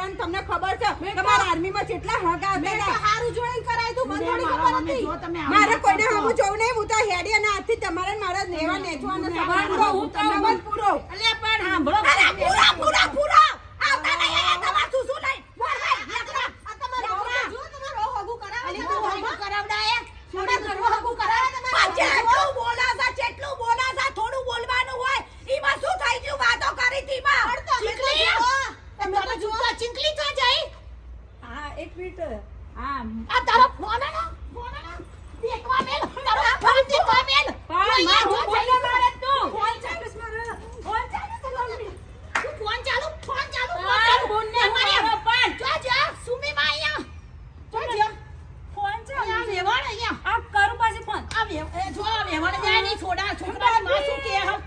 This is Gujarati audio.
કરવાનું તમને ખબર છે તમારા આર્મીમાં કેટલા હગા હતા હારું જોઈને કરાય તું મને થોડી ખબર હતી મારે કોઈને હમું જોવું નહીં હું તો હેડી અને આજથી તમારે મારા નેવા નેચવાનો સવાલ હું તમને પૂરો અલે પણ સાંભળો પૂરા આવતા નહીં અહીંયા તમાર શું નહીં બોલ ભાઈ એકલા આ તમારો જો તમારો હગુ કરાવે અલે તું હગુ કરાવડાય થોડી કરવો હગુ કરાવે તમારે જેટલું બોલા છે થોડું બોલવાનું હોય ઈમાં શું થઈ ગયું વાતો કરી તી માં તમે તો જુઓ ચીંકલી તો જાય હા એક મિનિટ હા આ તારો ફોન દેખવા મેલ તારો ફોન દેખવા મેલ પણ માં હું બોલે મારે તું ફોન ચાલુ બોલને મારો પણ જો સુમી માં અહીંયા જો ફોન ચાલુ આ વેવાણ અહીંયા આ કરું પાછી ફોન આ જો વેવાણ જાય ની છોકરાની માં શું કે હમ